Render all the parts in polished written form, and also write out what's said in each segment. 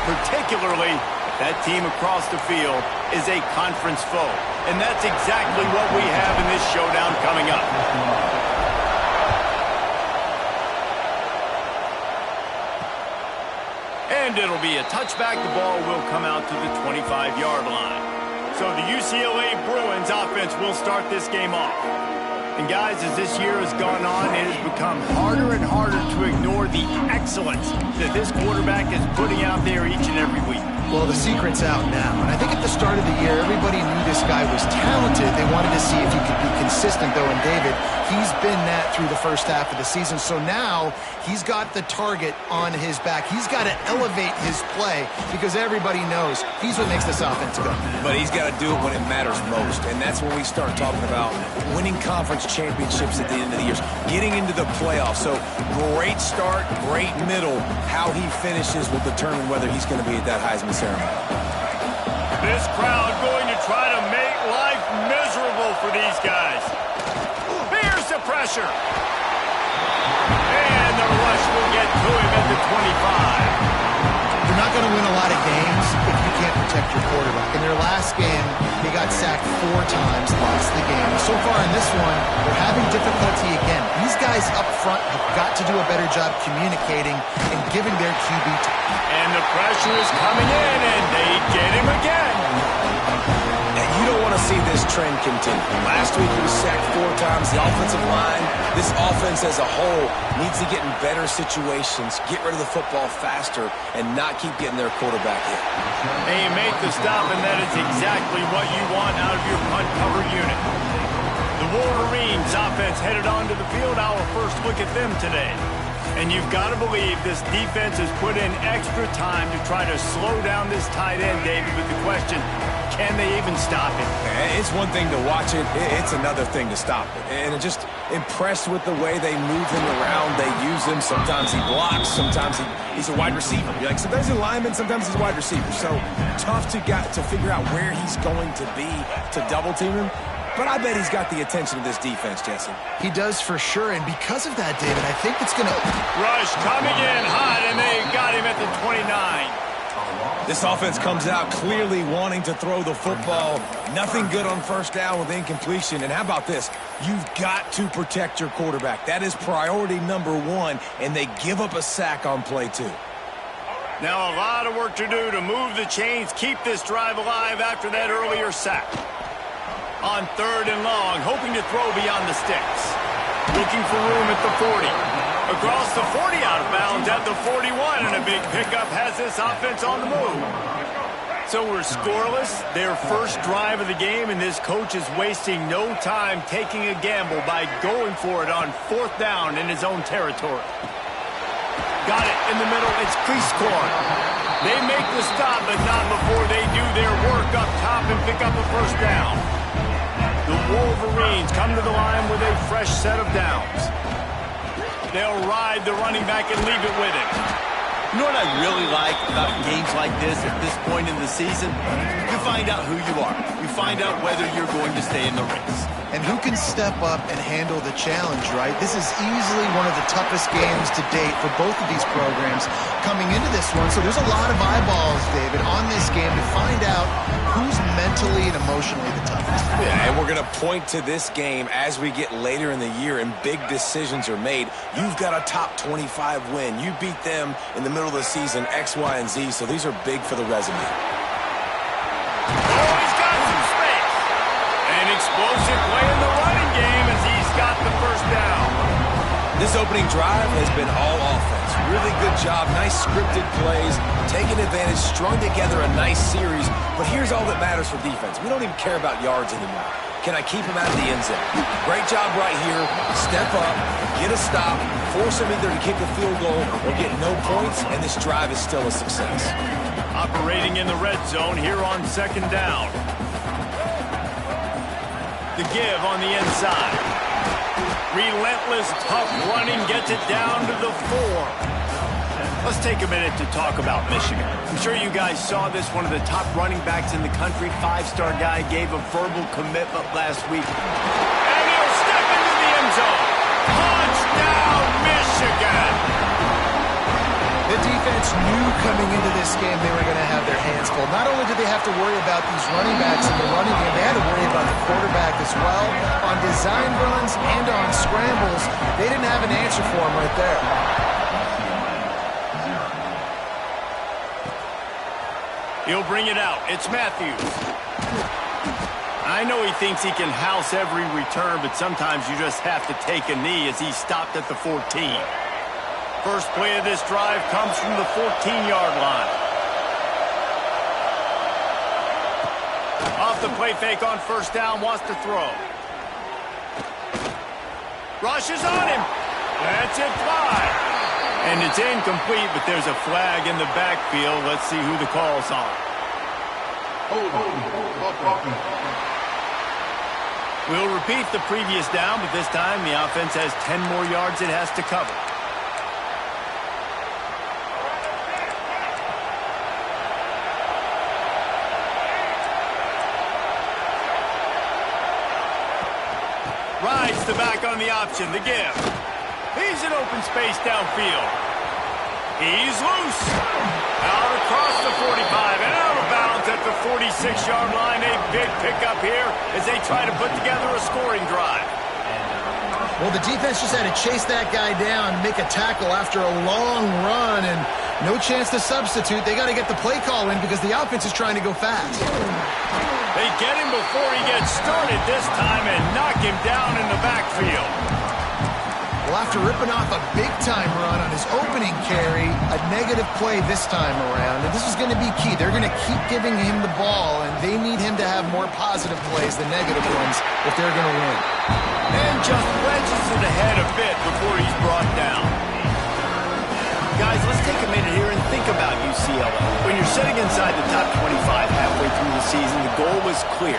particularly if that team across the field is a conference foe. And that's exactly what we have in this showdown coming up. And it'll be a touchback. The ball will come out to the 25-yard line. So the UCLA Bruins offense will start this game off. And guys, as this year has gone on, it has become harder and harder to ignore the excellence that this quarterback is putting out there each and every week. Well, the secret's out now, and I think at the start of the year, everybody knew this guy was talented. They wanted to see if he could be consistent, though, and David, he's been that through the first half of the season. So now he's got the target on his back. He's got to elevate his play because everybody knows he's what makes this offense go. But he's got to do it when it matters most, and that's when we start talking about winning conference championships at the end of the year, getting into the playoffs. So great start, great middle. How he finishes will determine whether he's going to be at that Heisman ceremony. This crowd going to try to make life miserable for these guys. Here's the pressure. And the rush will get to him at the 25. You're not going to win a lot of games if you can't protect your quarterback. In their last game, they got sacked 4 times, lost the game. So far in this one, they're having difficulty again. These guys up front have got to do a better job communicating and giving their QB time. And the pressure is coming in, and they get him again. And you don't want to see this trend continue. Last week he was sacked 4 times. The offensive line, this offense as a whole, needs to get in better situations, get rid of the football faster, and not keep getting their quarterback hit. And you make the stop, and that is exactly what you want out of your punt cover unit. The Wolverines offense headed onto the field. Our first look at them today. And you've got to believe this defense has put in extra time to try to slow down this tight end, David. But the question, can they even stop him? It's one thing to watch it. It's another thing to stop it. And just impressed with the way they move him around. They use him. Sometimes he blocks. Sometimes he's a wide receiver. You're like, sometimes he's a lineman. Sometimes he's a wide receiver. So tough to figure out where he's going to be to double team him. But I bet he's got the attention of this defense, Jesse. He does for sure, and because of that, David, I think it's going to... Rush coming in hot, and they got him at the 29. This offense comes out clearly wanting to throw the football. Nothing good on first down with incompletion. And how about this? You've got to protect your quarterback. That is priority number 1, and they give up a sack on play 2. Now a lot of work to do to move the chains, keep this drive alive after that earlier sack. On 3rd and long, hoping to throw beyond the sticks. Looking for room at the 40. Across the 40, out of bounds at the 41, and a big pickup has this offense on the move. So we're scoreless, their first drive of the game, and this coach is wasting no time taking a gamble by going for it on 4th down in his own territory. Got it in the middle, it's crease corn. They make the stop, but not before they do their work up top and pick up a first down. The Wolverines come to the line with a fresh set of downs. They'll ride the running back and leave it with him. You know what I really like about games like this at this point in the season? You find out who you are. You find out whether you're going to stay in the race. And who can step up and handle the challenge, right? This is easily one of the toughest games to date for both of these programs coming into this one. So there's a lot of eyeballs, David, on this game to find out who's mentally and emotionally the toughest. Yeah, and we're going to point to this game as we get later in the year and big decisions are made. You've got a top 25 win. You beat them in the middle of the season, X, Y, and Z, so these are big for the resume. Oh, he's got some space. An explosive play in the running game as he's got the first down. This opening drive has been all offense. Really good job, nice scripted plays, taking advantage, strung together a nice series. But here's all that matters for defense. We don't even care about yards anymore. Can I keep him out of the end zone? Great job right here. Step up, get a stop, force him either to kick a field goal or get no points, and this drive is still a success. Operating in the red zone here on 2nd down. The give on the inside. Relentless, tough running gets it down to the 4. Let's take a minute to talk about Michigan. I'm sure you guys saw this. One of the top running backs in the country, 5-star guy, gave a verbal commitment last week. And he'll step into the end zone. Touchdown, Michigan! The defense knew coming into this game they were going to have their hands full. Not only did they have to worry about these running backs in the running game, they had to worry about the quarterback as well. On design runs and on scrambles, they didn't have an answer for him right there. He'll bring it out. It's Matthews. I know he thinks he can house every return, but sometimes you just have to take a knee as he stopped at the 14. First play of this drive comes from the 14-yard line. Off the play fake on first down, wants to throw. Rushes on him. That's it, fly. And it's incomplete, but there's a flag in the backfield. Let's see who the call's on. We'll repeat the previous down, but this time the offense has 10 more yards it has to cover. Rides the back on the option, the give. He's in open space downfield. He's loose. Out across the 45 and out of bounds at the 46-yard line. A big pickup here as they try to put together a scoring drive. Well, the defense just had to chase that guy down, make a tackle after a long run, and no chance to substitute. They got to get the play call in because the offense is trying to go fast. They get him before he gets started this time and knock him down in the backfield. Well, after ripping off a big-time run on his opening carry, a negative play this time around. And this is going to be key. They're going to keep giving him the ball, and they need him to have more positive plays than negative ones if they're going to win. And just wedges it ahead a bit before he's brought down. Guys, let's take a minute here and think about UCLA. When you're sitting inside the top 25 halfway through the season, the goal was clear.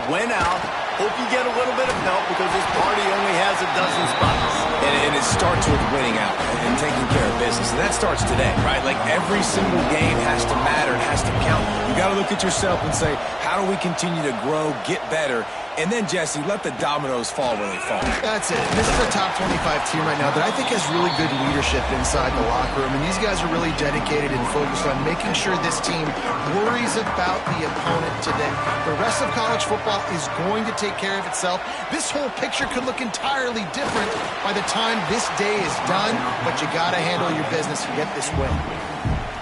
Win out. Hope you get a little bit of help because this party only has a dozen spots. And it starts with winning out and taking care of business. And that starts today, right? Like every single game has to matter. It has to count. You got to look at yourself and say, how do we continue to grow, get better? And then, Jesse, let the dominoes fall where they fall. That's it. This is a top 25 team right now that I think has really good leadership inside the locker room. And these guys are really dedicated and focused on making sure this team worries about the opponent today. The rest of college football is going to take care of itself. This whole picture could look entirely different by the time this day is done, but you got to handle your business and get this win.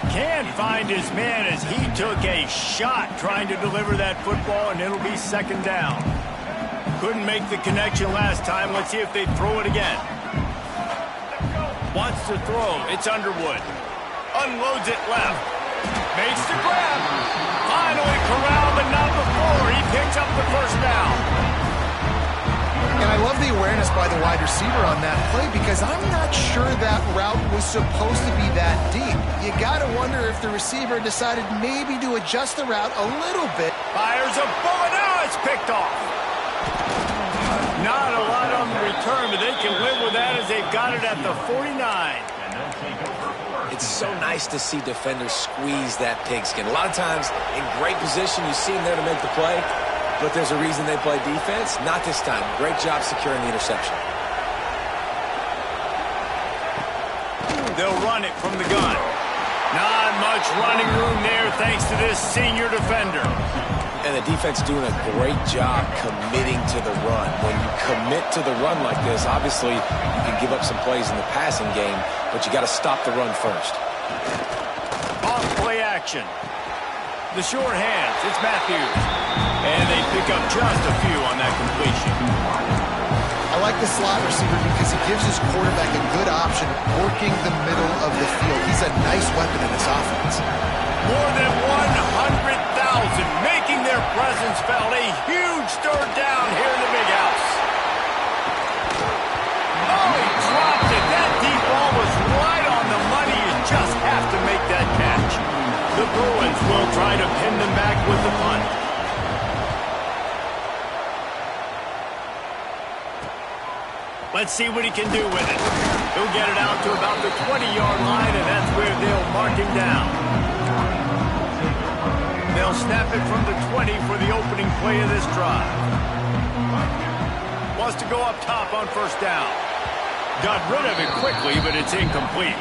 Can't find his man as he took a shot trying to deliver that football, and it'll be second down. Couldn't make the connection last time. Let's see if they throw it again. Wants to throw. It's Underwood. Unloads it left. Makes the grab. Finally corralled, but not before. He picks up the first down. And I love the awareness by the wide receiver on that play because I'm not sure that route was supposed to be that deep. You got to wonder if the receiver decided maybe to adjust the route a little bit. Fires a bullet. Now it's picked off. Not a lot on the return, but they can live with that as they've got it at the 49. It's so nice to see defenders squeeze that pigskin. A lot of times, in great position, you see them there to make the play, but there's a reason they play defense. Not this time. Great job securing the interception. They'll run it from the gun. Not much running room there thanks to this senior defender. And the defense doing a great job committing to the run. When you commit to the run like this, obviously you can give up some plays in the passing game, but you got to stop the run first. Off play action. The short hands. It's Matthews. And they pick up just a few on that completion. I like the slot receiver because he gives his quarterback a good option working the middle of the field. He's a nice weapon in this offense. More than 100,000 making their presence felt. A huge third down here in the big house. Oh, he dropped it. That deep ball was right on the money. You just have to make that catch. The Bruins will try to pin them back with the punt. Let's see what he can do with it. He'll get it out to about the 20-yard line, and that's where they'll mark him down. They'll snap it from the 20 for the opening play of this drive. Wants to go up top on first down. Got rid of it quickly, but it's incomplete.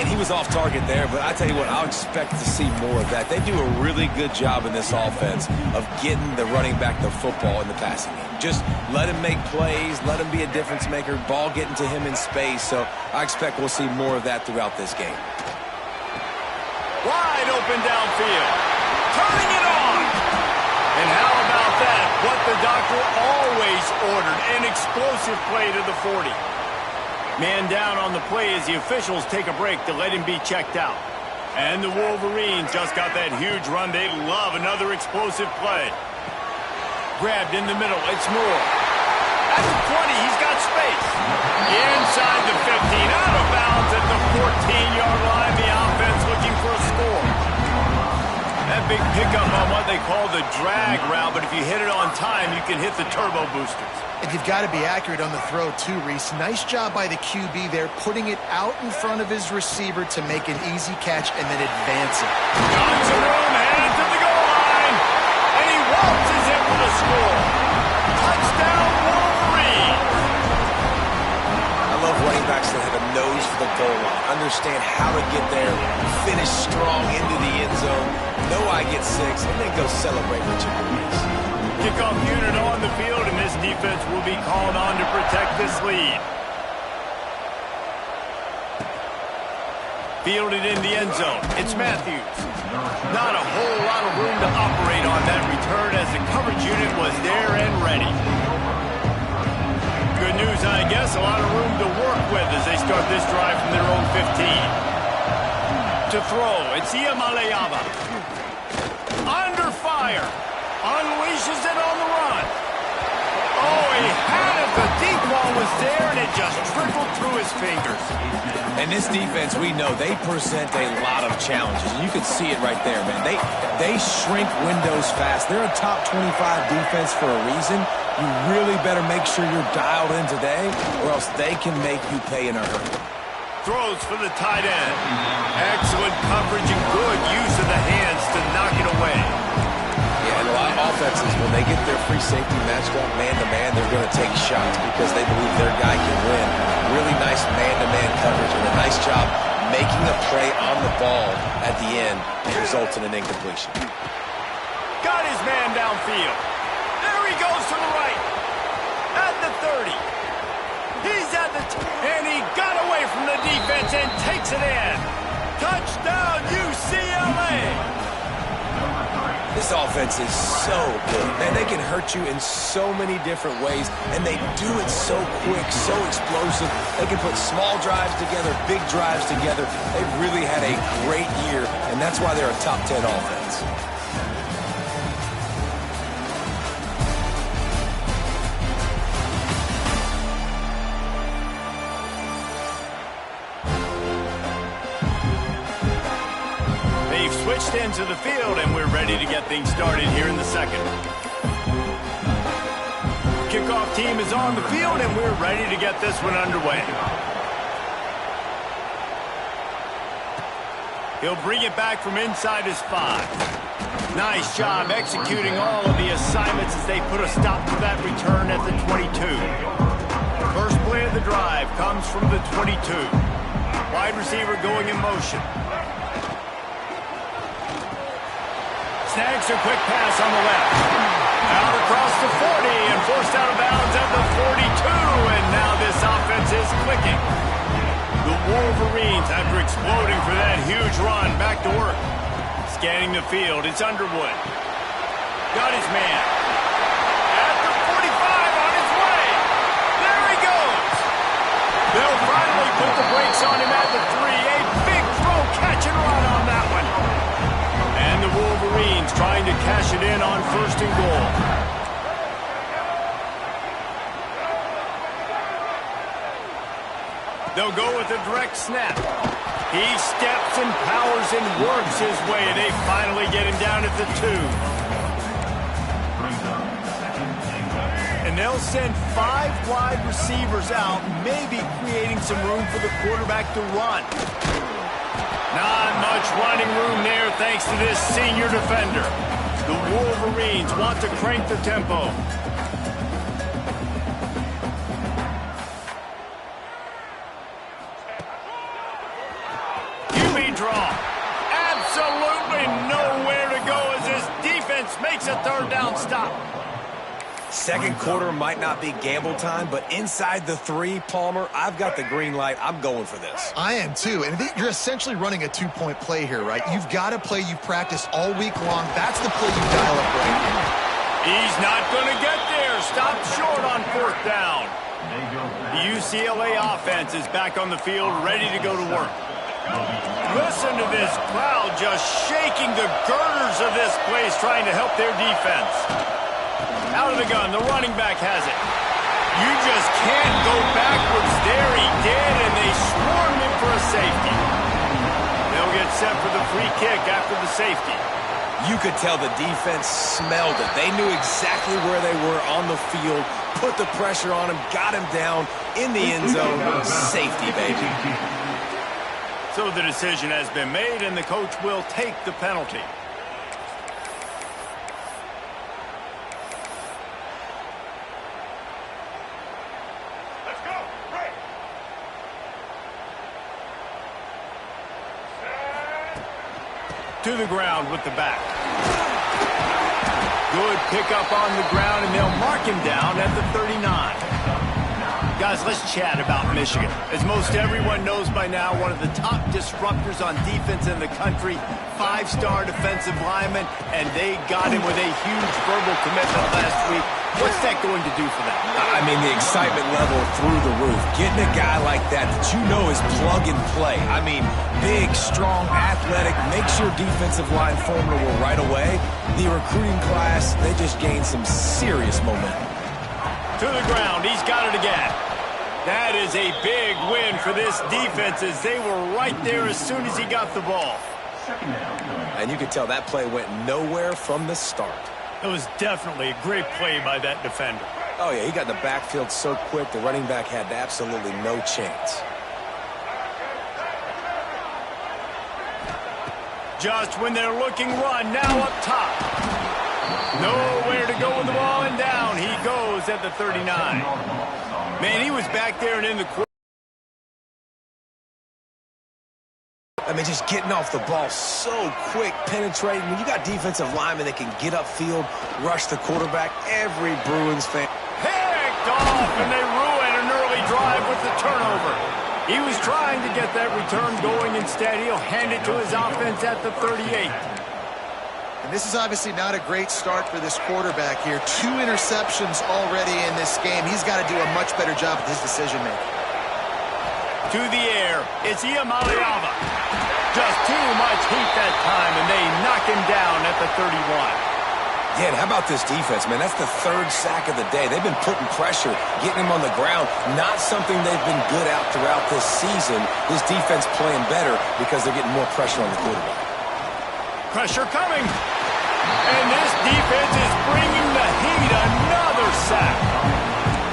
And he was off target there, but I tell you what, I'll expect to see more of that. They do a really good job in this offense of getting the running back the football in the passing game. Just let him make plays, let him be a difference maker, ball getting to him in space. So I expect we'll see more of that throughout this game. Wide open downfield. Turning it on. And how about that? What the doctor always ordered, an explosive play to the 40. Man down on the play as the officials take a break to let him be checked out. And the Wolverines just got that huge run. They love another explosive play. Grabbed in the middle. It's Moore. At the 20, he's got space. Inside the 15, out of bounds at the 14-yard line. The offense looking for a score. That big pickup on what they call the drag route, but if you hit it on time, you can hit the turbo boosters. And you've got to be accurate on the throw, too, Reese. Nice job by the QB there, putting it out in front of his receiver to make an easy catch and then advance it. Got some room, headed to the goal line, and he waltzes in for the score. Touchdown, Wolverine! I love running backs that have a nose for the goal line, understand how to get there, finish strong into the end zone, know I get 6, and then go celebrate with your boys. Kickoff unit on the field, and this defense will be called on to protect this lead. Fielded in the end zone. It's Matthews. Not a whole lot of room to operate on that return as the coverage unit was there and ready. Good news, I guess. A lot of room to work with as they start this drive from their own 15. To throw, it's Iamaleava. Under fire. Unleashes it on the run. Oh, he had it. The deep ball was there, and it just trickled through his fingers. And this defense, we know, they present a lot of challenges. You can see it right there, man. They shrink windows fast. They're a top 25 defense for a reason. You really better make sure you're dialed in today, or else they can make you pay in a hurry. Throws for the tight end. Excellent coverage and good use of the hands to knock it away. And a lot of offenses, when they get their free safety matched up man-to-man, they're going to take shots because they believe their guy can win. Really nice man-to-man coverage and a nice job making a play on the ball at the end that results in an incompletion. Got his man downfield. There he goes to the right. At the 30. He's at the and he got away from the defense and takes it in. Touchdown, UCLA. This offense is so good. Man, they can hurt you in so many different ways, and they do it so quick, so explosive. They can put small drives together, big drives together. They've really had a great year, and that's why they're a top 10 offense. Switched into the field, and we're ready to get things started here in the second. Kickoff team is on the field, and we're ready to get this one underway. He'll bring it back from inside his 5. Nice job executing all of the assignments as they put a stop to that return at the 22. First play of the drive comes from the 22. Wide receiver going in motion. Snags a quick pass on the left. Out across the 40 and forced out of bounds at the 42. And now this offense is clicking. The Wolverines, after exploding for that huge run, back to work. Scanning the field, it's Underwood. Got his man. At the 45 on his way. There he goes. They'll finally put the brakes on him at the 3. A big throw, catch and run on that one. And the Wolverines trying to cash it in on 1st and goal. They'll go with a direct snap. He steps and powers and works his way. They finally get him down at the 2. And they'll send 5 wide receivers out, maybe creating some room for the quarterback to run. Not much running room there thanks to this senior defender. The Wolverines want to crank the tempo. defense makes a third down stop. Second quarter might not be gamble time, but inside the 3, Palmer, I've got the green light. I'm going for this. I am too, and I think you're essentially running a 2-point play here, right? You've got a play you've practiced all week long. That's the play you dial up right here. He's not going to get there. Stopped short on 4th down. The UCLA offense is back on the field, ready to go to work. Listen to this crowd just shaking the girders of this place, trying to help their defense. Out of the gun, the running back has it. You just can't go backwards. There he did, and they swarmed him for a safety. They'll get set for the free kick after the safety. You could tell the defense smelled it. They knew exactly where they were on the field, put the pressure on him, got him down in the end zone. Safety, baby. So the decision has been made, and the coach will take the penalty. To the ground with the back. Good pickup on the ground, and they'll mark him down at the 39. Guys, let's chat about Michigan. As most everyone knows by now, one of the top disruptors on defense in the country, 5-star defensive lineman, and they got him with a huge verbal commitment last week. What's that going to do for them? I mean, the excitement level through the roof. Getting a guy like that you know is plug and play. I mean, big, strong, athletic, makes your defensive line formidable right away. The recruiting class, they just gained some serious momentum. To the ground, he's got it again. That is a big win for this defense, as they were right there as soon as he got the ball. And you could tell that play went nowhere from the start. It was definitely a great play by that defender. Oh, yeah, he got in the backfield so quick, the running back had absolutely no chance. Just when they're looking run, now up top. Nowhere to go with the ball, and down he goes at the 39. Man, he was back there and in the quarter. I mean, just getting off the ball so quick, penetrating. When you got defensive linemen that can get upfield, rush the quarterback, every Bruins fan. Picked off, and they ruin an early drive with the turnover. He was trying to get that return going. Instead, he'll hand it to his offense at the 38. And this is obviously not a great start for this quarterback here. 2 interceptions already in this game. He's got to do a much better job with his decision-making. To the air, it's Iamaleava. Just too much heat that time, and they knock him down at the 31. Yeah, and how about this defense, man? That's the 3rd sack of the day. They've been putting pressure, getting him on the ground. Not something they've been good at throughout this season. This defense playing better because they're getting more pressure on the quarterback. Pressure coming. And this defense is bringing the heat. Another sack.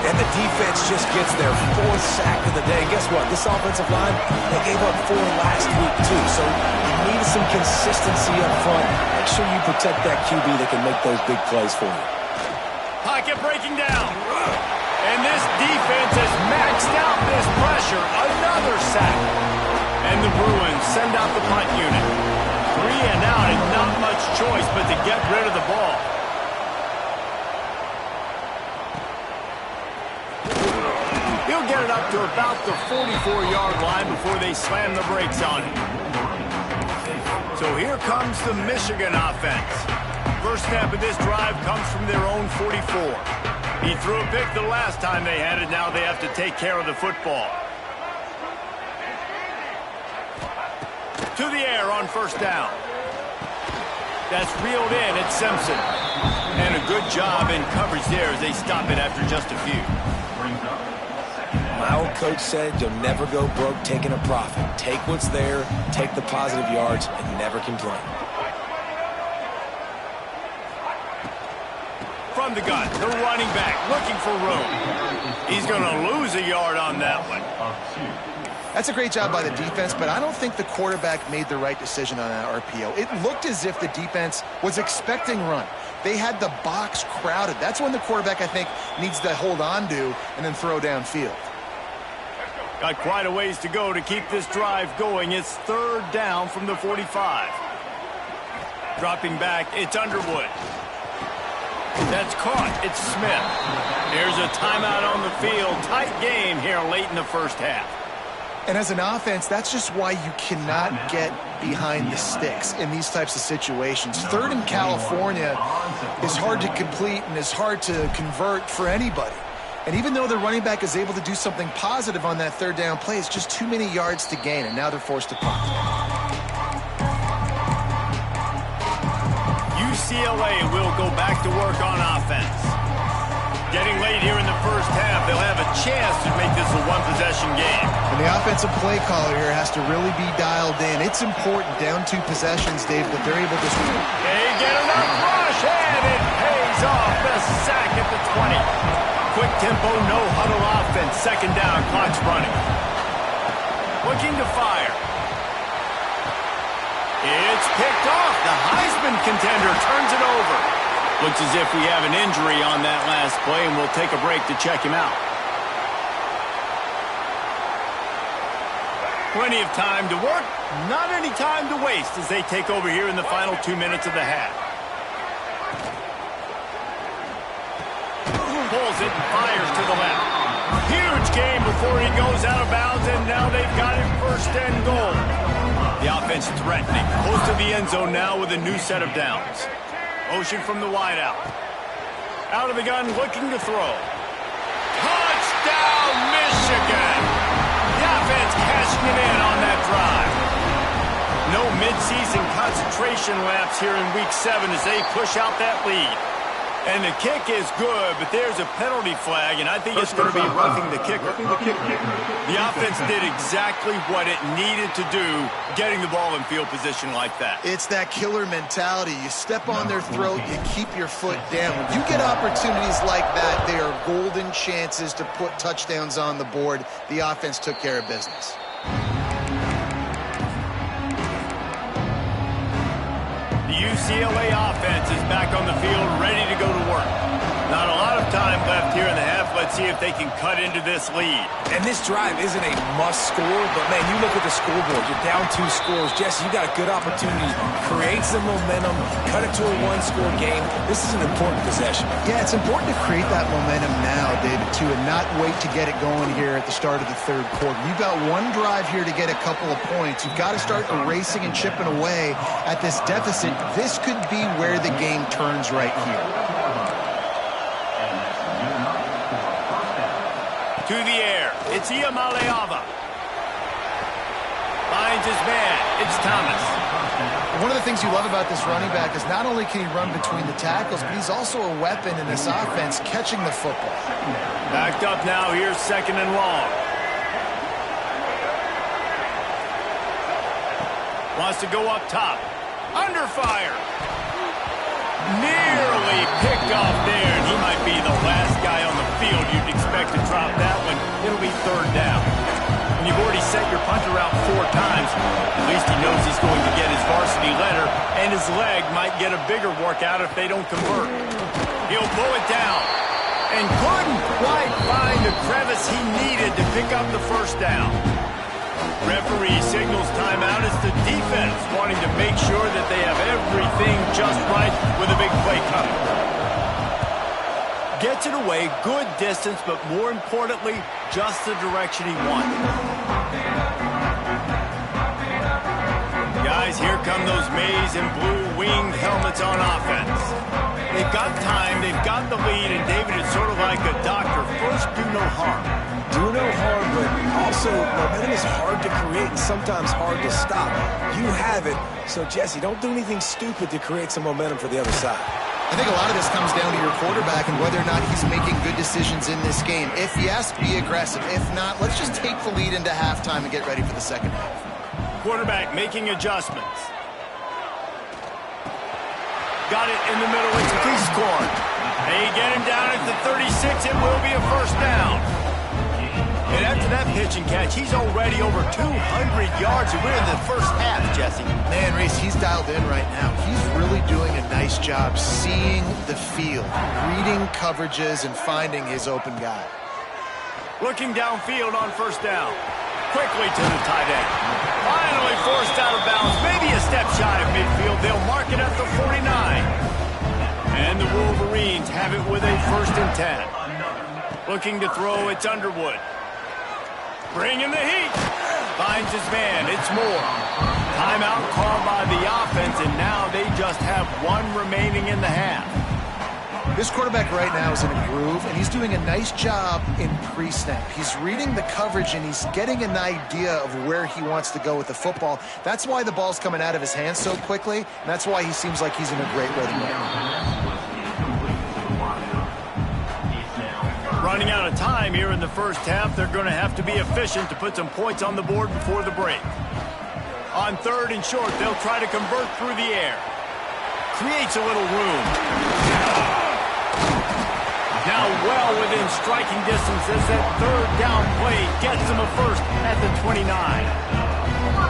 And the defense just gets their 4th sack of the day. Guess what? This offensive line, they gave up 4 last week, too. So you need some consistency up front. Make sure you protect that QB that can make those big plays for you. Pocket breaking down. And this defense has maxed out this pressure. Another sack. And the Bruins send out the punt unit. 3 and out, and not much choice but to get rid of the ball. He'll get it up to about the 44-yard line before they slam the brakes on it. So here comes the Michigan offense. First snap of this drive comes from their own 44. He threw a pick the last time they had it. Now they have to take care of the football. To the air on first down. That's reeled in at Simpson. And a good job in coverage there as they stop it after just a few. My old coach said you'll never go broke taking a profit. Take what's there, take the positive yards, and never complain. From the gun, the running back looking for room. He's going to lose a yard on that one. That's a great job by the defense, but I don't think the quarterback made the right decision on that RPO. It looked as if the defense was expecting run. They had the box crowded. That's when the quarterback, I think, needs to hold on to and then throw downfield. Got quite a ways to go to keep this drive going. It's 3rd down from the 45. Dropping back, it's Underwood. That's caught. It's Smith. Here's a timeout on the field. Tight game here late in the first half. And as an offense, that's just why you cannot get behind the sticks in these types of situations. Third in California is hard to complete and is hard to convert for anybody. And even though the running back is able to do something positive on that third down play, it's just too many yards to gain, and now they're forced to punt. UCLA will go back to work on offense. Getting late here in the first half, they'll have a chance to make this a one-possession game. And the offensive play caller here has to really be dialed in. It's important, down 2 possessions, Dave, that they're able to... They get enough rush, and it pays off. The sack at the 20. Quick tempo, no huddle offense. Second down, clock's running. Looking to fire. It's picked off. The Heisman contender turns it over. Looks as if we have an injury on that last play, and we'll take a break to check him out. Plenty of time to work, not any time to waste as they take over here in the final 2 minutes of the half. Pulls it and fires to the left. Huge game before he goes out of bounds, and now they've got him first and goal. The offense threatening, close to the end zone now with a new set of downs. Motion from the wideout. Out of the gun, looking to throw. Touchdown, Michigan! The offense cashing it in on that drive. No midseason concentration lapse here in Week 7 as they push out that lead. And the kick is good, but there's a penalty flag, and I think it's going to be roughing the kicker. The offense did exactly what it needed to do, getting the ball in field position like that. It's that killer mentality. You step on their throat, you keep your foot down. When you get opportunities like that, they are golden chances to put touchdowns on the board. The offense took care of business. UCLA offense is back on the field, ready to go to work. Not a lot of time left here in the half. Let's see if they can cut into this lead. And this drive isn't a must score, but man, you look at the scoreboard. You're down 2 scores. Jesse, you got a good opportunity. Create some momentum. Cut it to a 1-score game. This is an important possession. Yeah, it's important to create that momentum now, David, too, and not wait to get it going here at the start of the third quarter. You've got one drive here to get a couple of points. You've got to start erasing and chipping away at this deficit. This could be where the game turns right here. To the air. It's Iamaleava. Finds his man. It's Thomas. One of the things you love about this running back is not only can he run between the tackles, but he's also a weapon in this offense catching the football. Backed up now. Here's second and long. Wants to go up top. Under fire. Nearly picked off there, and he might be the last guy on the field you'd expect to drop that one. It'll be third down. When you've already set your punter out 4 times, at least he knows he's going to get his varsity letter, and his leg might get a bigger workout if they don't convert. He'll pull it down, and couldn't quite find the crevice he needed to pick up the first down. Referee signals timeout as the defense wanting to make sure that they have everything just right with a big play coming. Gets it away, good distance, but more importantly, just the direction he wanted. Guys, here come those maize and blue winged helmets on offense. They've got time, they've got the lead, and David, it's sort of like a doctor. First, do no harm. Do no harm, but also momentum is hard to create and sometimes hard to stop. You have it, so Jesse, don't do anything stupid to create some momentum for the other side. I think a lot of this comes down to your quarterback and whether or not he's making good decisions in this game. If yes, be aggressive. If not, let's just take the lead into halftime and get ready for the second half. Quarterback making adjustments. Got it in the middle. It's a clean score. They get him down at the 36. It will be a first down. And after that pitch and catch, he's already over 200 yards, and we're in the first half, Jesse. Man, Reese, he's dialed in right now. He's really doing a nice job seeing the field, reading coverages, and finding his open guy. Looking downfield on first down. Quickly to the tight end. Finally forced out of bounds. Maybe a step shy of midfield. They'll mark it at the 49. And the Wolverines have it with a 1st and 10. Looking to throw, it's Underwood. Bringing the heat. Finds his man, it's Moore. Timeout called by the offense, and now they just have 1 remaining in the half. This quarterback right now is in a groove, and he's doing a nice job in pre-snap. He's reading the coverage, and he's getting an idea of where he wants to go with the football. That's why the ball's coming out of his hands so quickly, and that's why he seems like he's in a great rhythm right now. Running out of time here in the first half, they're going to have to be efficient to put some points on the board before the break. On 3rd and short, they'll try to convert through the air. Creates a little room. Now well within striking distance as that 3rd down play gets them a first at the 29.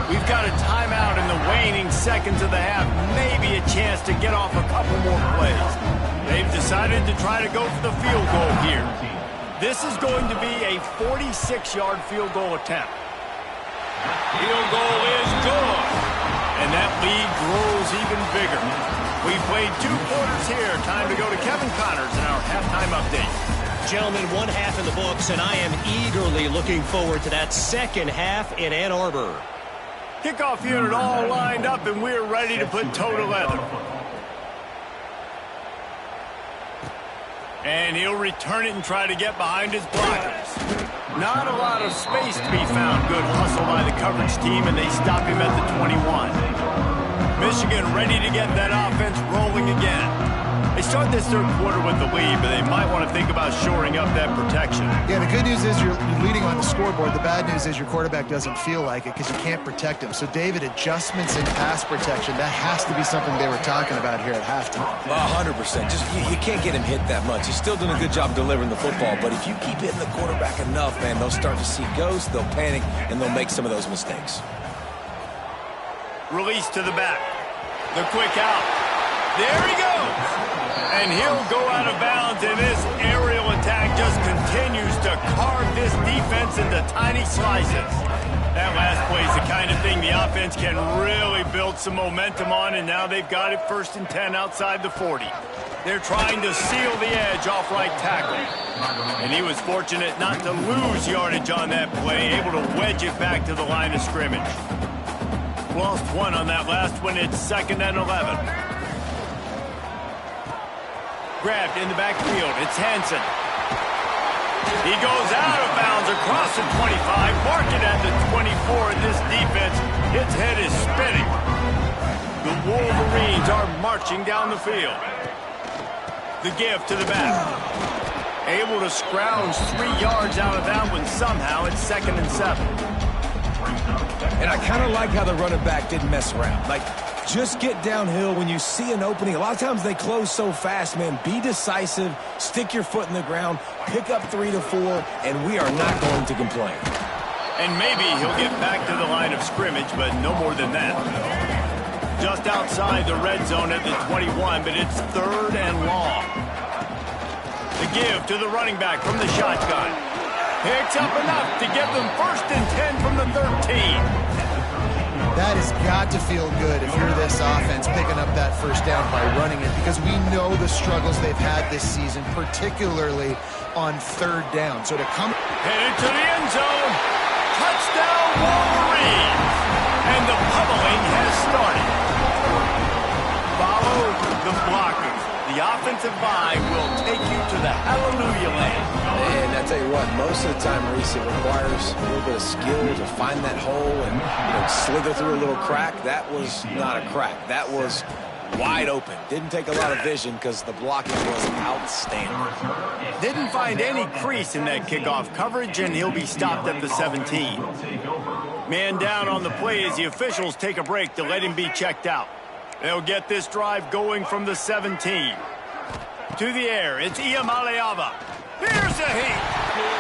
We've got a timeout in the waning seconds of the half. Maybe a chance to get off a couple more plays. They've decided to try to go for the field goal here. This is going to be a 46-yard field goal attempt. Field goal is good. And that lead grows even bigger. We've played 2 quarters here. Time to go to Kevin Connors in our halftime update. Gentlemen, 1 half in the books, and I am eagerly looking forward to that second half in Ann Arbor. Kickoff unit all lined up, and we're ready to put toe to leather. And he'll return it and try to get behind his blockers. Not a lot of space to be found. Good hustle by the coverage team, and they stop him at the 21. Michigan ready to get that offense rolling again. They start this 3rd quarter with the lead, but they might want to think about shoring up that protection. Yeah, the good news is you're leading on the scoreboard. The bad news is your quarterback doesn't feel like it because you can't protect him. So, David, adjustments in pass protection, that has to be something they were talking about here at halftime. 100%. Just you can't get him hit that much. He's still doing a good job delivering the football, but if you keep hitting the quarterback enough, man, they'll start to see ghosts, they'll panic, and they'll make some of those mistakes. Release to the back. The quick out. There he goes. And he'll go out of bounds, and this aerial attack just continues to carve this defense into tiny slices. That last play is the kind of thing the offense can really build some momentum on, and now they've got it 1st and 10 outside the 40. They're trying to seal the edge off right tackle. And he was fortunate not to lose yardage on that play, able to wedge it back to the line of scrimmage. Lost 1 on that last one. It's 2nd and 11. Grabbed in the backfield. It's Hansen. He goes out of bounds across the 25. Mark it at the 24. And this defense, its head is spinning. The Wolverines are marching down the field. The give to the back. Able to scrounge 3 yards out of that one somehow. It's 2nd and 7. And I kind of like how the running back didn't mess around. Like, just get downhill when you see an opening. A lot of times they close so fast, man. Be decisive, stick your foot in the ground, pick up 3 to 4, and we are not going to complain. And maybe he'll get back to the line of scrimmage, but no more than that. Just outside the red zone at the 21, but it's 3rd and long. The give to the running back from the shotgun. Picks up enough to get them 1st and 10 from the 13. That has got to feel good if you're this offense picking up that 1st down by running it, because we know the struggles they've had this season, particularly on 3rd down. So to come headed to the end zone, touchdown Wolverines, and the pummeling has started. Follow the blockers. The offensive line will take you to the hallelujah land. And I tell you what, most of the time, Reese, it requires a little bit of skill to find that hole and slither through a little crack. That was not a crack. That was wide open. Didn't take a lot of vision because the blocking was outstanding. Didn't find any crease in that kickoff coverage, and he'll be stopped at the 17. Man down on the play as the officials take a break to let him be checked out. They'll get this drive going from the 17. To the air, it's Iamaleava. Here's a heat.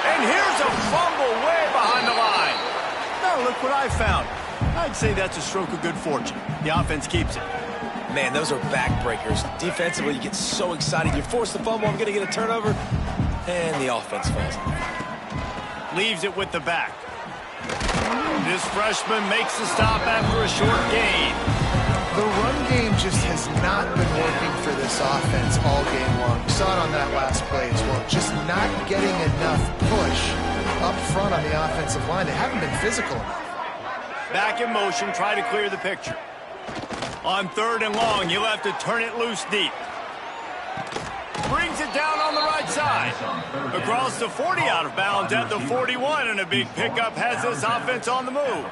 And here's a fumble way behind the line. Now look what I found. I'd say that's a stroke of good fortune. The offense keeps it. Man, those are backbreakers. Defensively, you get so excited. You force the fumble, I'm going to get a turnover, and the offense falls. Leaves it with the back. This freshman makes the stop after a short gain. The run game just has not been working for this this offense all game long. We saw it on that last play as well. Just not getting enough push up front on the offensive line. They haven't been physical enough. Back in motion, try to clear the picture. On 3rd and long, you'll have to turn it loose deep. Brings it down on the right side. Across the 40, out of bounds at the 41, and a big pickup has this offense on the move.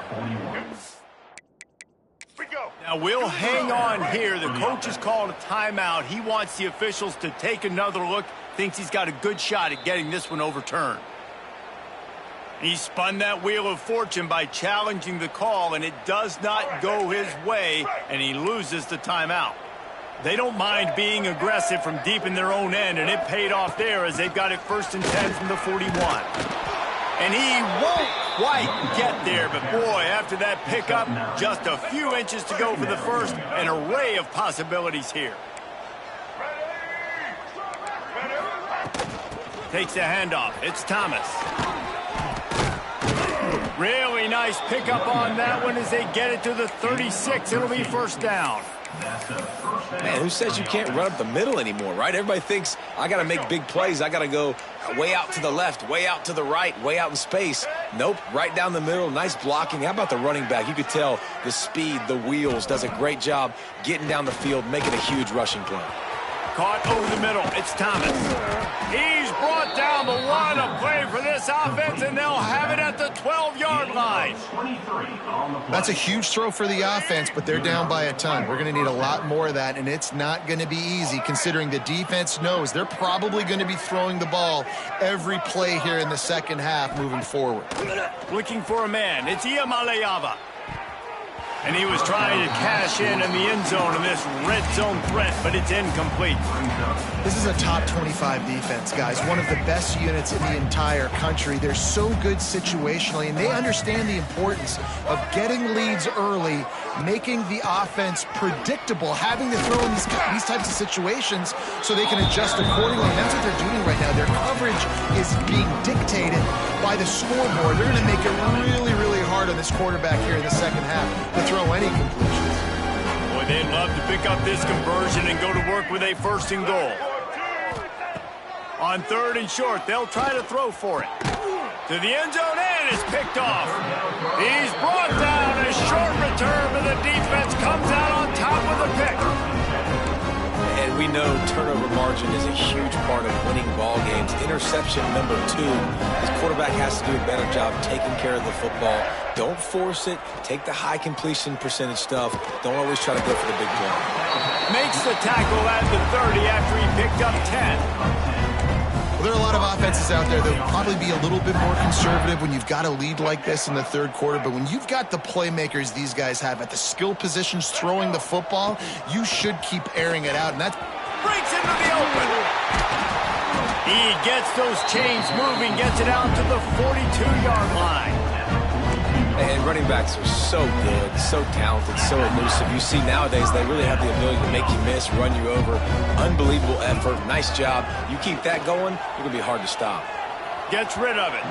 Now, we'll hang on here. The coach has called a timeout. He wants the officials to take another look. Thinks he's got a good shot at getting this one overturned. He spun that wheel of fortune by challenging the call, and it does not go his way, and he loses the timeout. They don't mind being aggressive from deep in their own end, and it paid off there as they've got it 1st and 10 from the 41. And he won't quite get there, but boy, after that pickup, just a few inches to go for the first, an array of possibilities here. Takes the handoff. It's Thomas. Really nice pickup on that one as they get it to the 36. It'll be 1st down. Man, who says you can't run up the middle anymore, right? Everybody thinks, I got to make big plays. I got to go way out to the left, way out to the right, way out in space. Nope, right down the middle. Nice blocking. How about the running back? You could tell the speed, the wheels, does a great job getting down the field, making a huge rushing play. Caught over the middle. It's Thomas. He's brought down the line of play for this offense, and they'll have it at the 12-yard line. That's a huge throw for the offense, but they're down by a ton. We're going to need a lot more of that, and it's not going to be easy considering the defense knows they're probably going to be throwing the ball every play here in the second half moving forward. Looking for a man. It's Iamaleava. And he was trying to cash in the end zone in this red zone threat, but it's incomplete. This is a top 25 defense, guys. One of the best units in the entire country. They're so good situationally, and they understand the importance of getting leads early, making the offense predictable, having to throw in these types of situations so they can adjust accordingly. And that's what they're doing right now. Their coverage is being dictated by the scoreboard. They're going to make it really, really hard on this quarterback here in the second half to throw any completions. Boy, they'd love to pick up this conversion and go to work with a 1st and goal. On 3rd and short, they'll try to throw for it. To the end zone, and it's picked off. He's brought down. A short return, but the defense comes out on top with the pick. And we know turnover margin is a huge part of winning ball games. Interception number 2. This quarterback has to do a better job taking care of the football. Don't force it. Take the high completion percentage stuff. Don't always try to go for the big play. Makes the tackle at the 30 after he picked up 10. Well, there are a lot of offenses out there that will probably be a little bit more conservative when you've got a lead like this in the 3rd quarter. But when you've got the playmakers these guys have at the skill positions throwing the football, you should keep airing it out. And that breaks into the open. He gets those chains moving, gets it out to the 42-yard line. And running backs are so good, so talented, so elusive. You see nowadays they really have the ability to make you miss, run you over. Unbelievable effort. Nice job. You keep that going, you're going to be hard to stop. Gets rid of it.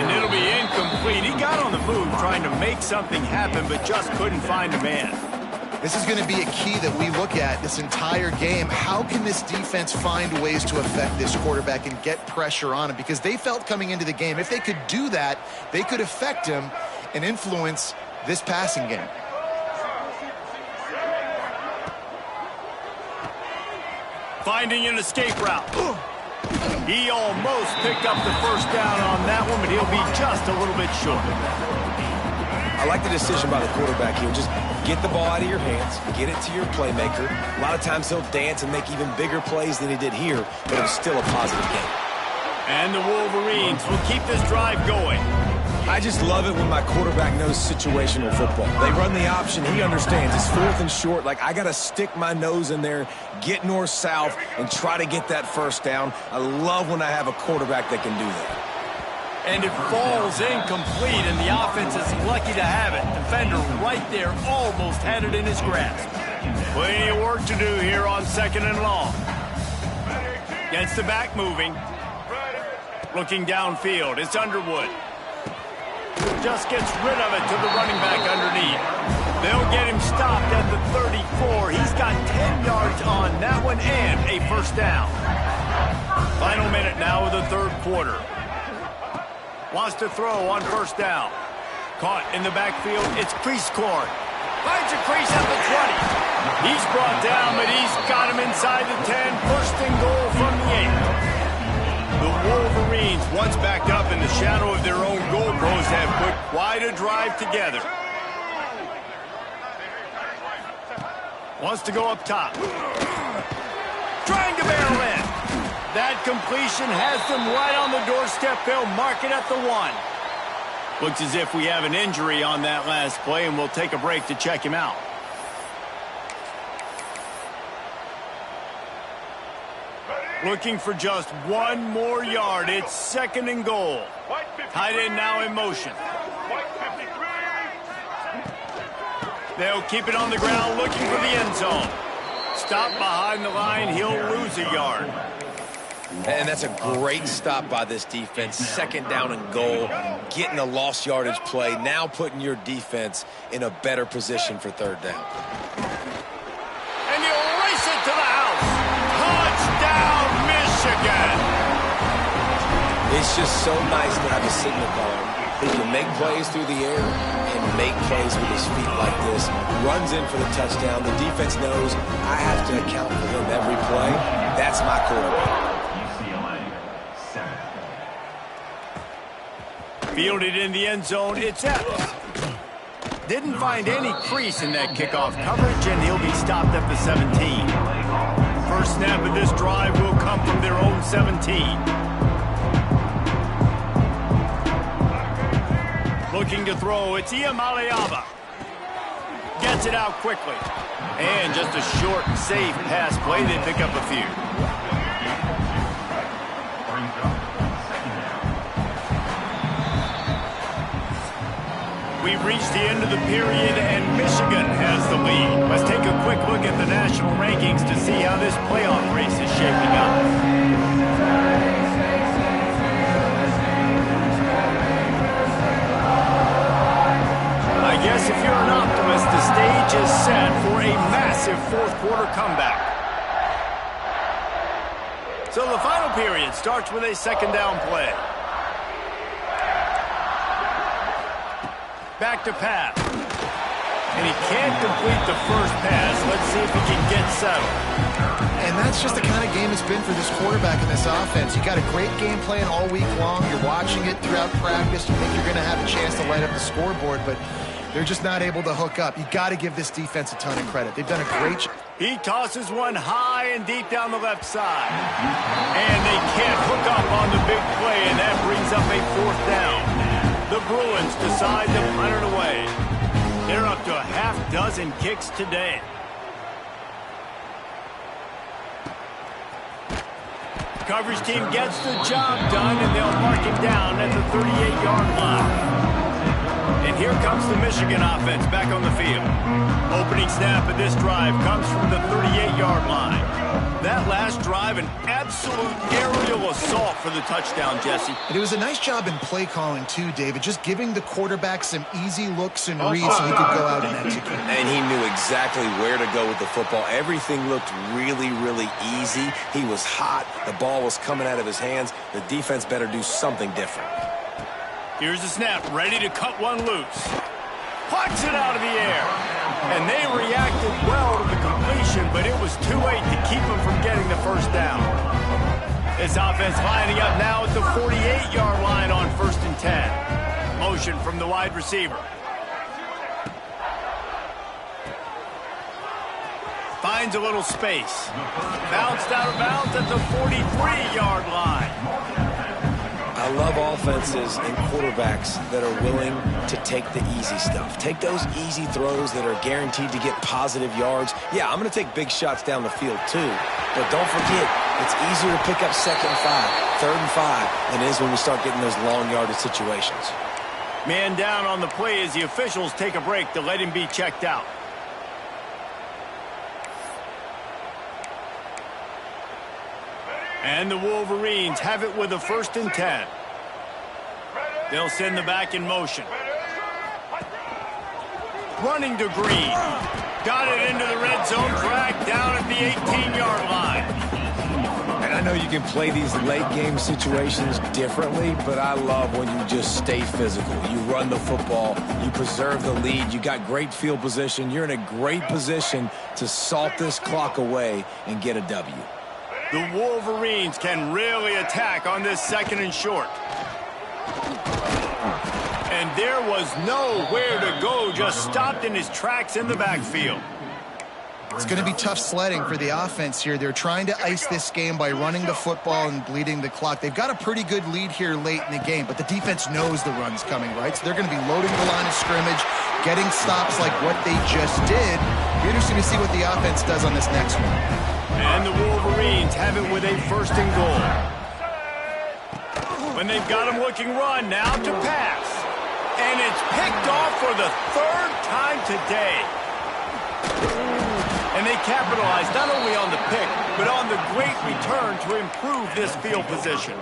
And it'll be incomplete. He got on the move trying to make something happen, but just couldn't find a man. This is going to be a key that we look at this entire game. How can this defense find ways to affect this quarterback and get pressure on him? Because they felt coming into the game, if they could do that, they could affect him and influence this passing game. Finding an escape route. He almost picked up the 1st down on that one, but he'll be just a little bit short. I like the decision by the quarterback here. Just get the ball out of your hands, get it to your playmaker. A lot of times he'll dance and make even bigger plays than he did here, but it was still a positive game. And the Wolverines will keep this drive going. I just love it when my quarterback knows situational football. They run the option. He understands. It's 4th and short. Like, I got to stick my nose in there, get north-south, and try to get that 1st down. I love when I have a quarterback that can do that. And it falls incomplete, and the offense is lucky to have it. Defender right there almost had it in his grasp. Plenty of work to do here on 2nd and long. Gets the back moving. Looking downfield. It's Underwood. Just gets rid of it to the running back underneath. They'll get him stopped at the 34. He's got 10 yards on that one and a first down. Final minute now of the third quarter. Wants to throw on first down. Caught in the backfield. It's crease court. Finds a crease at the 20. He's brought down, but he's got him inside the 10. First and goal from the 8. The Wolverines, once backed up in the shadow of their own goal post, have put quite a drive together. Wants to go up top. Trying to barrel in. That completion has them right on the doorstep. They'll mark it at the 1. Looks as if we have an injury on that last play, and we'll take a break to check him out. Looking for just one more yard. It's second and goal. Tight end now in motion. They'll keep it on the ground looking for the end zone. Stop behind the line. He'll lose a yard. And that's a great stop by this defense. Second down and goal. Getting a lost yardage play. Now putting your defense in a better position for third down. And he'll race it to the house. Touchdown, Michigan. It's just so nice to have a signal caller who can make plays through the air and make plays with his feet like this. Runs in for the touchdown. The defense knows I have to account for him every play. That's my quarterback. Fielded in the end zone, it's Epps. Didn't find any crease in that kickoff coverage, and he'll be stopped at the 17. First snap of this drive will come from their own 17. Looking to throw, it's Iamaleava. Gets it out quickly. And just a short, safe pass play. They pick up a few. We've reached the end of the period, and Michigan has the lead. Let's take a quick look at the national rankings to see how this playoff race is shaping up. I guess if you're an optimist, the stage is set for a massive fourth-quarter comeback. So the final period starts with a second down play. Back to pass. And he can't complete the first pass. Let's see if he can get settled. And that's just the kind of game it's been for this quarterback in this offense. You got a great game plan all week long. You're watching it throughout practice. You think you're going to have a chance to light up the scoreboard, but they're just not able to hook up. You got to give this defense a ton of credit. They've done a great job. He tosses one high and deep down the left side. And they can't hook up on the big play, and that brings up a fourth down. The Bruins decide to punt it away. They're up to a half dozen kicks today. Coverage team gets the job done, and they'll mark him down at the 38-yard line. And here comes the Michigan offense back on the field. Opening snap of this drive comes from the 38-yard line. That last drive, an absolute aerial assault for the touchdown, Jesse. And it was a nice job in play calling, too, David, just giving the quarterback some easy looks and reads so he could go out and execute. And he knew exactly where to go with the football. Everything looked really, really easy. He was hot. The ball was coming out of his hands. The defense better do something different. Here's the snap, ready to cut one loose. Plucks it out of the air. And they reacted well to the completion, but it was too late to keep him from getting the first down. This offense lining up now at the 48-yard line on 1st and 10. Motion from the wide receiver. Finds a little space. Bounced out of bounds at the 43-yard line. I love offenses and quarterbacks that are willing to take the easy stuff. Take those easy throws that are guaranteed to get positive yards. Yeah, I'm going to take big shots down the field too. But don't forget, it's easier to pick up 2nd and 5, 3rd and 5 than it is when we start getting those long yardage situations. Man down on the play as the officials take a break to let him be checked out. And the Wolverines have it with a 1st and 10. They'll send the back in motion. running to Green. Got it into the red zone, dragged down at the 18-yard line. And I know you can play these late game situations differently, but I love when you just stay physical. You run the football, you preserve the lead, you got great field position, you're in a great position to salt this clock away and get a W. The Wolverines can really attack on this 2nd and short. And there was nowhere to go, just stopped in his tracks in the backfield. It's going to be tough sledding for the offense here. They're trying to ice this game by running the football and bleeding the clock. They've got a pretty good lead here late in the game, but the defense knows the run's coming, right? So they're going to be loading the line of scrimmage, getting stops like what they just did. Be interesting to see what the offense does on this next one. And the Wolverines have it with a 1st and goal. When they've got him looking run, now to pass. And it's picked off for the 3rd time today. And they capitalized not only on the pick, but on the great return to improve this field position.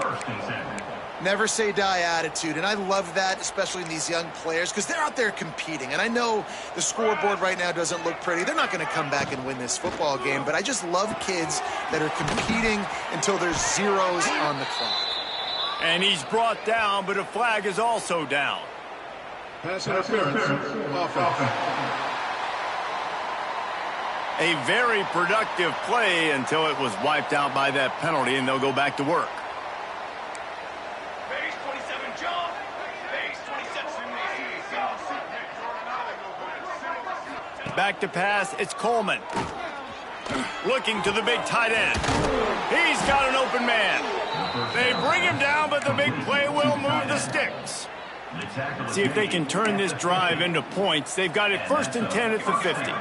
Never say die attitude, and I love that, especially in these young players, because they're out there competing. And I know the scoreboard right now doesn't look pretty. They're not going to come back and win this football game, but I just love kids that are competing until there's zeros on the clock. And he's brought down, but a flag is also down. Pass interference, offense. A very productive play until it was wiped out by that penalty, and they'll go back to work. Base 27, John. Base 27. Back to pass, it's Coleman. Looking to the big tight end. He's got an open man. They bring him down, but the big play will move the sticks. See if they can turn this drive into points. They've got it 1st and 10 at the 50.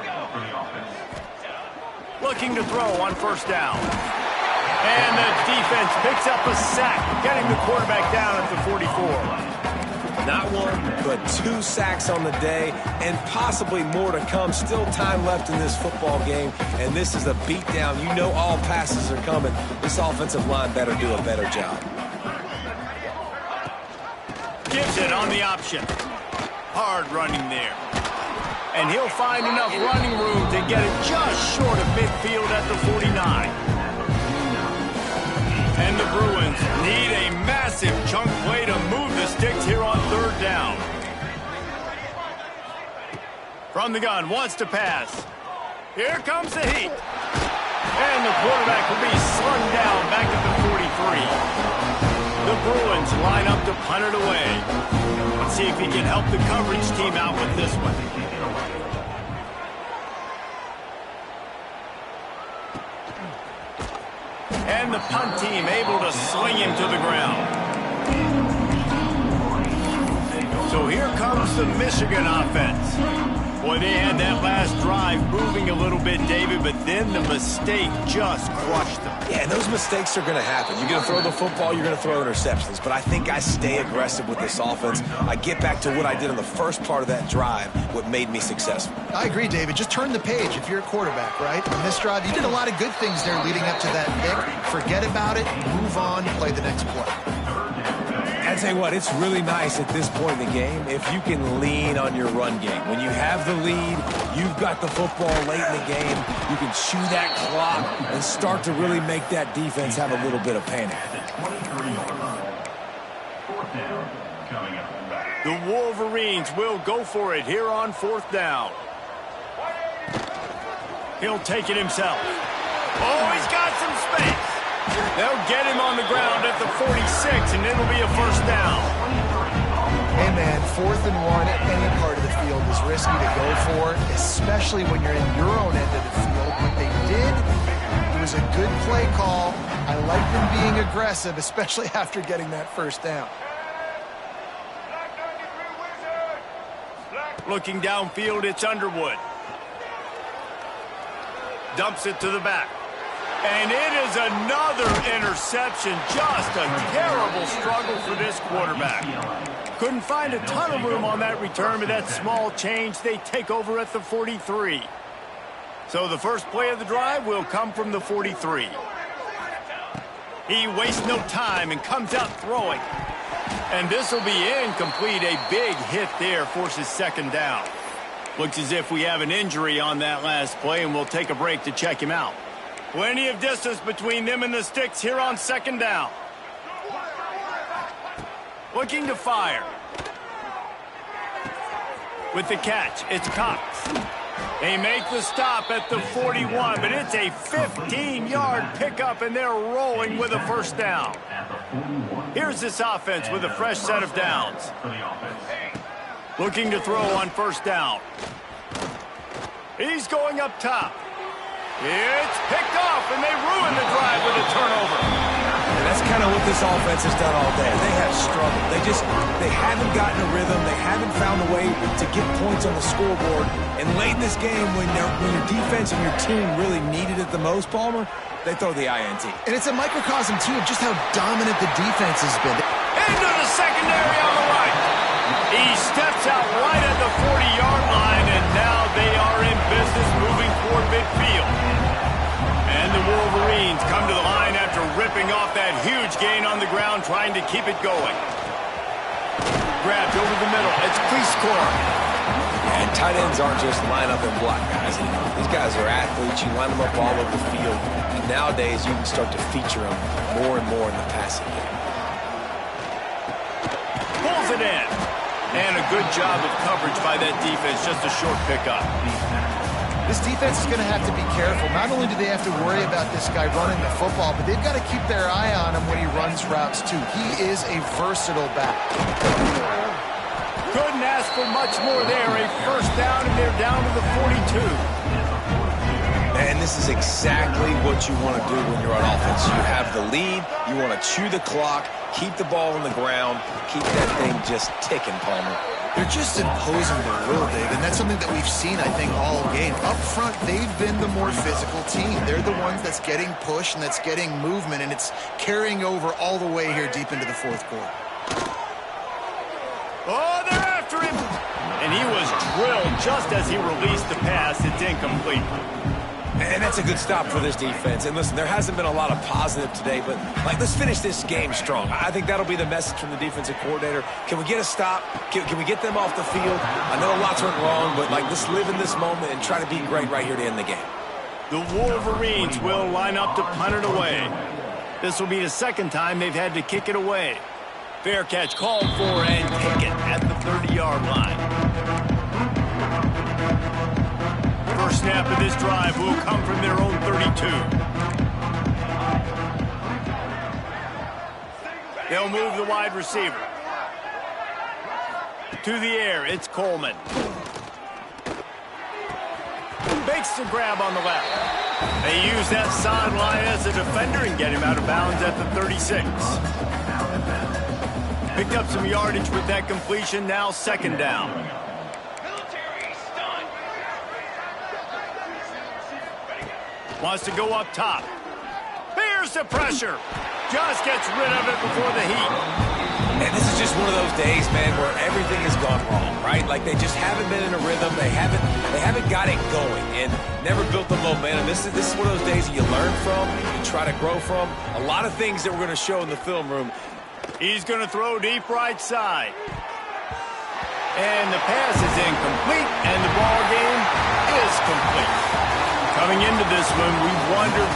Looking to throw on 1st down. And the defense picks up a sack, getting the quarterback down at the 44. Not 1, but 2 sacks on the day, and possibly more to come. Still time left in this football game, and this is a beatdown. You know all passes are coming. This offensive line better do a better job. Gives it on the option. Hard running there. And he'll find enough running room to get it just short of midfield at the 49. And the Bruins need a massive chunk play to move the sticks here on 3rd down. From the gun, wants to pass. Here comes the heat. And the quarterback will be slung down back at the 43. The Bruins line up to punt it away. Let's see if he can help the coverage team out with this one. And the punt team able to sling him to the ground. So here comes the Michigan offense. Boy, they had that last drive moving a little bit, David, but then the mistake just crushed them. Yeah, those mistakes are going to happen. You're going to throw the football, you're going to throw interceptions. But I think I stay aggressive with this offense. I get back to what I did in the first part of that drive, what made me successful. I agree, David. Just turn the page if you're a quarterback, right? On this drive, you did a lot of good things there leading up to that pick. Forget about it, move on, play the next play. I tell you what, it's really nice at this point in the game if you can lean on your run game. When you have the lead, you've got the football late in the game, you can chew that clock and start to really make that defense have a little bit of panic. The Wolverines will go for it here on 4th down. He'll take it himself. Oh, he's got some space. They'll get him on the ground at the 46, and it'll be a 1st down. Hey, man, 4th and 1 at any part of the field is risky to go for, especially when you're in your own end of the field. What they did, it was a good play call. I like them being aggressive, especially after getting that 1st down. Looking downfield, it's Underwood. Dumps it to the back. And it is another interception. Just a terrible struggle for this quarterback. Couldn't find a ton of room on that return, but that small change, they take over at the 43. So the first play of the drive will come from the 43. He wastes no time and comes out throwing. And this will be incomplete. A big hit there forces 2nd down. Looks as if we have an injury on that last play, and we'll take a break to check him out. Plenty of distance between them and the sticks here on second down. Looking to fire. With the catch, it's Cox. They make the stop at the 41, but it's a 15-yard pickup, and they're rolling with a first down. Here's this offense with a fresh set of downs. Looking to throw on first down. He's going up top. It's picked off, and they ruin the drive with a turnover. And that's kind of what this offense has done all day. They have struggled. They haven't gotten a rhythm. They haven't found a way to get points on the scoreboard. And late in this game, when your defense and your team really needed it the most, Palmer, they throw the INT. And it's a microcosm, too, of just how dominant the defense has been. Into the secondary on the right. He steps out right at the 40-yard line, and now they are in business moving toward midfield. And the Wolverines come to the line after ripping off that huge gain on the ground, trying to keep it going. Grabbed over the middle. It's Cleese. And tight ends aren't just line up and block guys anymore. These guys are athletes. You line them up all over the field. And nowadays, you can start to feature them more and more in the passing game. Pulls it in. And a good job of coverage by that defense. Just a short pickup. This defense is going to have to be careful. Not only do they have to worry about this guy running the football, but they've got to keep their eye on him when he runs routes, too. He is a versatile back. Couldn't ask for much more there. A first down, and they're down to the 42. And this is exactly what you want to do when you're on offense. You have the lead. You want to chew the clock, keep the ball on the ground, keep that thing just ticking, Palmer. They're just imposing their will, Dave, and that's something that we've seen, I think, all game. Up front, they've been the more physical team. They're the ones that's getting pushed and that's getting movement, and it's carrying over all the way here deep into the fourth quarter. Oh, they're after him! And he was drilled just as he released the pass. It's incomplete. And that's a good stop for this defense. And listen, there hasn't been a lot of positive today, but let's finish this game strong. I think that'll be the message from the defensive coordinator. Can we get a stop? Can we get them off the field? I know lots went wrong, but let's live in this moment and try to be great right here to end the game. The Wolverines will line up to punt it away. This will be the second time they've had to kick it away. Fair catch called for and taken at the 30-yard line. First snap of this drive will come from their own 32. They'll move the wide receiver. To the air, it's Coleman. Makes the grab on the left. They use that sideline as a defender and get him out of bounds at the 36. Picked up some yardage with that completion, now second down. Wants to go up top. Here's the pressure. Just gets rid of it before the heat. And this is just one of those days, man, where everything has gone wrong, right? Like they just haven't been in a rhythm. They haven't got it going and never built the momentum. This is one of those days that you learn from, you try to grow from. A lot of things that we're going to show in the film room. He's going to throw deep right side. And the pass is incomplete, and the ball game is complete. Coming into this one, we wondered